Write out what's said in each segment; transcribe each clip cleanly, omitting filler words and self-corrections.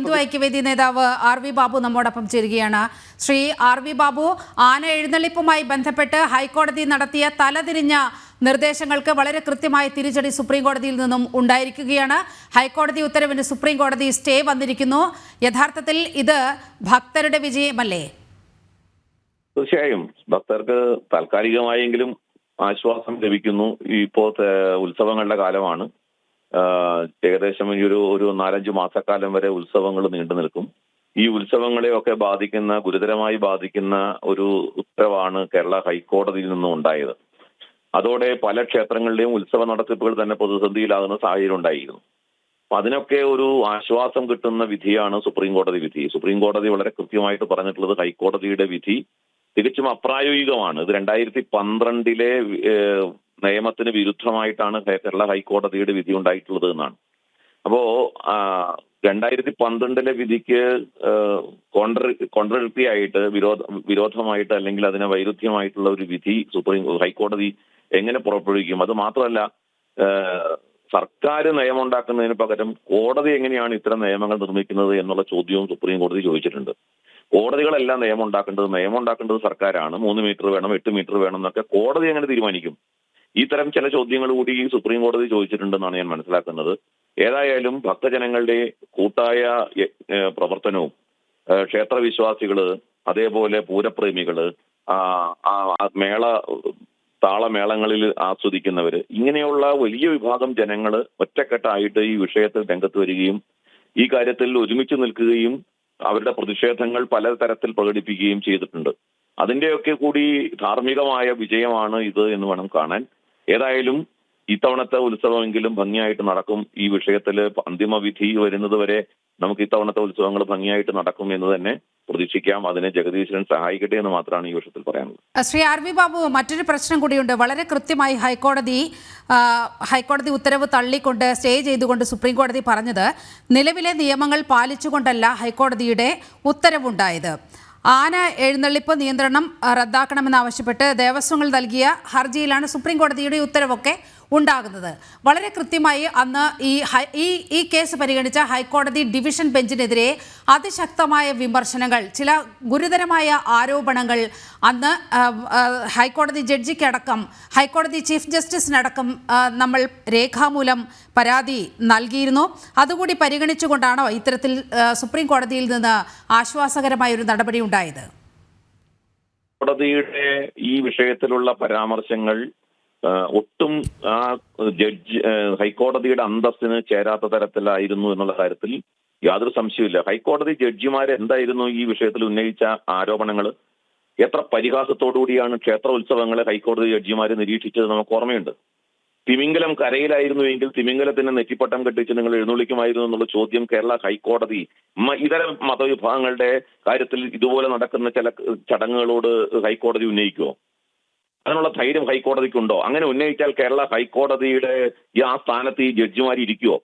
ഹിന്ദു ഐക്യവേദി നേതാവ് RV ബാബു നമ്മോടൊപ്പം ചേരുകയാണ്. ശ്രീ RV ബാബു, ആന എഴുന്നള്ളിപ്പുമായി ബന്ധപ്പെട്ട് ഹൈക്കോടതി നടത്തിയ തലതിരിഞ്ഞ നിർദ്ദേശങ്ങൾക്ക് വളരെ കൃത്യമായ തിരിച്ചടി സുപ്രീം കോടതിയിൽ നിന്നും ഉണ്ടായിരിക്കുകയാണ്. ഹൈക്കോടതി ഉത്തരവിന് സുപ്രീം കോടതി സ്റ്റേ വന്നിരിക്കുന്നു. യഥാർത്ഥത്തിൽ ഇത് ഭക്തരുടെ വിജയമല്ലേ? തീർച്ചയായും ഭക്തർക്ക് താൽക്കാലികമായെങ്കിലും ആശ്വാസം ലഭിക്കുന്നു. ഇപ്പോൾ ഉത്സവങ്ങളുടെ കാലമാണ്. ഏകദേശം ഒരു 4-5 മാസക്കാലം വരെ ഉത്സവങ്ങൾ നീണ്ടു നിൽക്കും. ഈ ഉത്സവങ്ങളെയൊക്കെ ഗുരുതരമായി ബാധിക്കുന്ന ഒരു ഉത്തരവാണ് കേരള ഹൈക്കോടതിയിൽ നിന്നും ഉണ്ടായത്. അതോടെ പല ക്ഷേത്രങ്ങളുടെയും ഉത്സവ നടത്തിപ്പുകൾ തന്നെ പ്രതിസന്ധിയിലാകുന്ന സാഹചര്യം ഉണ്ടായിരുന്നു. അപ്പൊ അതിനൊക്കെ ഒരു ആശ്വാസം കിട്ടുന്ന വിധിയാണ് സുപ്രീം കോടതി വിധി. സുപ്രീം കോടതി വളരെ കൃത്യമായിട്ട് പറഞ്ഞിട്ടുള്ളത് ഹൈക്കോടതിയുടെ വിധി തികച്ചും അപ്രായോഗികമാണ്. ഇത് 2012 നിയമത്തിന് വിരുദ്ധമായിട്ടാണ് കേരള ഹൈക്കോടതിയുടെ വിധി ഉണ്ടായിട്ടുള്ളത് എന്നാണ്. അപ്പോ 2012 വിധിക്ക് കോൺട്രഡിക്ടറി ആയിട്ട് വിരോധമായിട്ട് അല്ലെങ്കിൽ അതിനെ വൈരുദ്ധ്യമായിട്ടുള്ള ഒരു വിധി ഹൈക്കോടതി എങ്ങനെ പുറപ്പെടുവിക്കും? അത് മാത്രമല്ല, സർക്കാർ നിയമമുണ്ടാക്കുന്നതിന് പകരം കോടതി എങ്ങനെയാണ് ഇത്തരം നിയമങ്ങൾ നിർമ്മിക്കുന്നത് എന്നുള്ള ചോദ്യവും സുപ്രീം കോടതി ചോദിച്ചിട്ടുണ്ട്. കോടതികളെല്ലാം നിയമം ഉണ്ടാക്കേണ്ടത് സർക്കാരാണ്. 3 മീറ്റർ വേണം, 8 മീറ്റർ വേണം എന്നൊക്കെ കോടതി എങ്ങനെ തീരുമാനിക്കും? ഇത്തരം ചില ചോദ്യങ്ങൾ കൂടി സുപ്രീം കോടതി ചോദിച്ചിട്ടുണ്ടെന്നാണ് ഞാൻ മനസ്സിലാക്കുന്നത്. ഏതായാലും ഭക്തജനങ്ങളുടെ കൂട്ടായ പ്രവർത്തനവും ക്ഷേത്രവിശ്വാസികള്, അതേപോലെ പൂരപ്രേമികള്, താളമേളങ്ങളിൽ ആസ്വദിക്കുന്നവര്, ഇങ്ങനെയുള്ള വലിയ വിഭാഗം ജനങ്ങള് ഒറ്റക്കെട്ടായിട്ട് ഈ വിഷയത്തിൽ രംഗത്ത് വരികയും ഈ കാര്യത്തിൽ ഒരുമിച്ച് നിൽക്കുകയും അവരുടെ പ്രതിഷേധങ്ങൾ പലതരത്തിൽ പ്രകടിപ്പിക്കുകയും ചെയ്തിട്ടുണ്ട്. അതിന്റെയൊക്കെ കൂടി ധാർമ്മികമായ വിജയമാണ് ഇത് എന്ന് വേണം കാണാൻ. ഏതായാലും ഇത്തവണത്തെ ഉത്സവമെങ്കിലും ഭംഗിയായിട്ട് നടക്കും. ഈ വിഷയത്തിൽ അന്തിമ വിധി വരുന്നത് വരെ നമുക്ക് ഇത്തവണത്തെ ഉത്സവങ്ങൾ ഭംഗിയായിട്ട് നടക്കും എന്ന് തന്നെ പ്രതീക്ഷിക്കാം. അതിനെ ജഗദീശ്വരൻ സഹായിക്കട്ടെ എന്ന് മാത്രമാണ് ഈ വിഷയത്തിൽ പറയാനുള്ളത്. ശ്രീ RV ബാബു, മറ്റൊരു പ്രശ്നം കൂടിയുണ്ട്. വളരെ കൃത്യമായി ഹൈക്കോടതി ഉത്തരവ് തള്ളിക്കൊണ്ട് സ്റ്റേ ചെയ്തുകൊണ്ട് സുപ്രീം കോടതി പറഞ്ഞത് നിലവിലെ നിയമങ്ങൾ പാലിച്ചുകൊണ്ടല്ല ഹൈക്കോടതിയുടെ ഉത്തരവുണ്ടായത്. ആന എഴുന്നള്ളിപ്പ് നിയന്ത്രണം റദ്ദാക്കണമെന്നാവശ്യപ്പെട്ട് ദേവസ്വങ്ങൾ നൽകിയ ഹർജിയിലാണ് സുപ്രീം കോടതിയുടെ ഉത്തരവൊക്കെ ഉണ്ടാകുന്നത്. വളരെ കൃത്യമായി അന്ന് ഈ കേസ് പരിഗണിച്ച ഹൈക്കോടതി ഡിവിഷൻ ബെഞ്ചിനെതിരെ അതിശക്തമായ വിമർശനങ്ങൾ, ചില ഗുരുതരമായ ആരോപണങ്ങൾ അന്ന് ഹൈക്കോടതി ജഡ്ജിക്കടക്കം ഹൈക്കോടതി ചീഫ് ജസ്റ്റിസിനടക്കം നമ്മൾ രേഖാമൂലം പരാതി നൽകിയിരുന്നു. അതുകൂടി പരിഗണിച്ചുകൊണ്ടാണോ ഇത്തരത്തിൽ സുപ്രീം കോടതിയിൽ നിന്ന് ആശ്വാസകരമായ ഒരു നടപടി ഉണ്ടായത്? കോടതിയുടെ ഈ വിഷയത്തിലുള്ള പരാമർശങ്ങൾ ഒട്ടും ഹൈക്കോടതിയുടെ അന്തസ്സിന് ചേരാത്ത തരത്തിലായിരുന്നു എന്നുള്ള കാര്യത്തിൽ യാതൊരു സംശയമില്ല. ഹൈക്കോടതി ജഡ്ജിമാർ എന്തായിരുന്നു ഈ വിഷയത്തിൽ ഉന്നയിച്ച ആരോപണങ്ങൾ? എത്ര പരിഹാസത്തോടുകൂടിയാണ് ക്ഷേത്ര ഉത്സവങ്ങളെ ഹൈക്കോടതി ജഡ്ജിമാർ നിരീക്ഷിച്ചത് നമുക്ക് ഓർമ്മയുണ്ട്. തിമിംഗലം കരയിലായിരുന്നുവെങ്കിൽ തിമിംഗലത്തിന് നെറ്റിപ്പട്ടം കെട്ടിച്ച് നിങ്ങൾ എഴുന്നള്ളിക്കുമായിരുന്നു എന്നുള്ള ചോദ്യം കേരള ഹൈക്കോടതി ഇതര മതവിഭാഗങ്ങളുടെ കാര്യത്തിൽ ഇതുപോലെ നടക്കുന്ന ചില ചടങ്ങുകളോട് ഹൈക്കോടതി ഉന്നയിക്കുമോ? അതിനുള്ള ധൈര്യം ഹൈക്കോടതിക്കുണ്ടോ? അങ്ങനെ ഉന്നയിച്ചാൽ കേരള ഹൈക്കോടതിയുടെ ആ സ്ഥാനത്ത് ഈ ജഡ്ജിമാർ ഇരിക്കുമോ?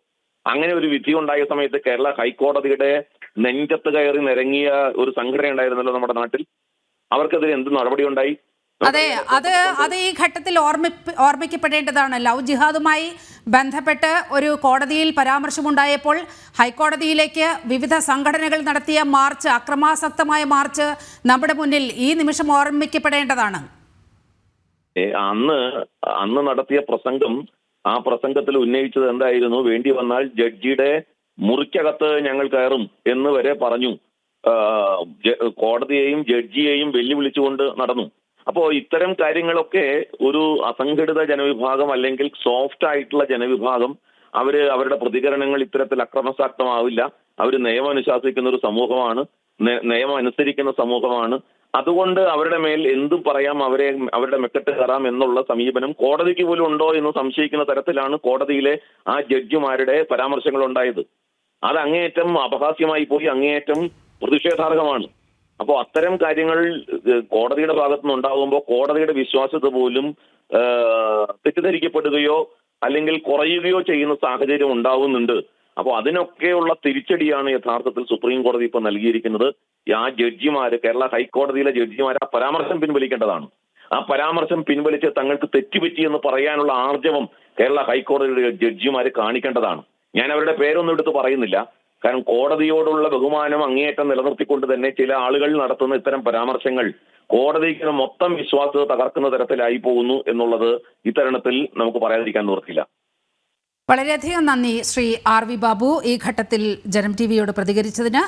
അങ്ങനെ ഒരു വിധി ഉണ്ടായ സമയത്ത് കേരള ഹൈക്കോടതിയുടെ നെഞ്ചത്ത് കയറി നിരങ്ങിയ ഒരു സംഘടന ഉണ്ടായിരുന്നല്ലോ നമ്മുടെ നാട്ടിൽ. അവർക്കെതിരെ എന്ത് നടപടി ഉണ്ടായി? അതെ, അത് ഈ ഘട്ടത്തിൽ ഓർമ്മിക്കപ്പെടേണ്ടതാണ്. ലവ് ജിഹാദുമായി ബന്ധപ്പെട്ട് ഒരു കോടതിയിൽ പരാമർശമുണ്ടായപ്പോൾ ഹൈക്കോടതിയിലേക്ക് വിവിധ സംഘടനകൾ നടത്തിയ മാർച്ച്, അക്രമാസക്തമായ മാർച്ച് നമ്മുടെ മുന്നിൽ ഈ നിമിഷം ഓർമ്മിക്കപ്പെടേണ്ടതാണ്. അന്ന് നടത്തിയ പ്രസംഗം, ആ പ്രസംഗത്തിൽ ഉന്നയിച്ചത് എന്തായിരുന്നു? വേണ്ടി വന്നാൽ ജഡ്ജിയുടെ മുറിക്കകത്ത് ഞങ്ങൾ കയറും എന്ന് വരെ പറഞ്ഞു. കോടതിയെയും ജഡ്ജിയെയും വെല്ലുവിളിച്ചുകൊണ്ട് നടന്നു. അപ്പോ ഇത്തരം കാര്യങ്ങളൊക്കെ ഒരു അസംഘടിത ജനവിഭാഗം അല്ലെങ്കിൽ സോഫ്റ്റ് ആയിട്ടുള്ള ജനവിഭാഗം അവരുടെ പ്രതികരണങ്ങൾ ഇത്തരത്തിൽ അക്രമസാക്തമാവില്ല. അവർ നിയമം അനുശാസിക്കുന്ന ഒരു സമൂഹമാണ്, നിയമം അനുസരിക്കുന്ന സമൂഹമാണ്. അതുകൊണ്ട് അവരുടെ മേൽ എന്തും പറയാം, അവരുടെ മെക്കെട്ട് കയറാം എന്നുള്ള സമീപനം കോടതിക്ക് പോലും ഉണ്ടോ എന്ന് സംശയിക്കുന്ന തരത്തിലാണ് കോടതിയിലെ ആ ജഡ്ജിമാരുടെ പരാമർശങ്ങൾ ഉണ്ടായത്. അത് അങ്ങേയറ്റം അപഹാസ്യമായി പോയി, അങ്ങേയറ്റം പ്രതിഷേധാർഹമാണ്. അപ്പോൾ അത്തരം കാര്യങ്ങൾ കോടതിയുടെ ഭാഗത്തുനിന്ന് ഉണ്ടാകുമ്പോൾ കോടതിയുടെ വിശ്വാസ്യത പോലും തെറ്റിദ്ധരിക്കപ്പെടുകയോ അല്ലെങ്കിൽ കുറയുകയോ ചെയ്യുന്ന സാഹചര്യം ഉണ്ടാവുന്നുണ്ട്. അപ്പോൾ അതിനൊക്കെയുള്ള തിരിച്ചടിയാണ് യഥാർത്ഥത്തിൽ സുപ്രീം കോടതി ഇപ്പോൾ നൽകിയിരിക്കുന്നത്. ആ ജഡ്ജിമാര്, കേരള ഹൈക്കോടതിയിലെ ജഡ്ജിമാർ ആ പരാമർശം പിൻവലിക്കേണ്ടതാണ്. ആ പരാമർശം പിൻവലിച്ച് തങ്ങൾക്ക് തെറ്റുപറ്റിയെന്ന് പറയാനുള്ള ആർജവം കേരള ഹൈക്കോടതിയുടെ ജഡ്ജിമാര് കാണിക്കേണ്ടതാണ്. ഞാൻ അവരുടെ പേരൊന്നും എടുത്ത് പറയുന്നില്ല. കാരണം കോടതിയോടുള്ള ബഹുമാനം അങ്ങേയറ്റം നിലനിർത്തിക്കൊണ്ട് തന്നെ ചില ആളുകൾ നടത്തുന്ന ഇത്തരം പരാമർശങ്ങൾ കോടതിക്ക് മൊത്തം വിശ്വാസത തകർക്കുന്ന തരത്തിലായി പോകുന്നു എന്നുള്ളത് ഇത്തരണത്തിൽ നമുക്ക് പറയാതിരിക്കാൻ നിവർത്തില്ല. വളരെയധികം നന്ദി ശ്രീ ആർ വി ബാബു ഈ ഘട്ടത്തിൽ ജനം ടി വിയോട് പ്രതികരിച്ചതിന്.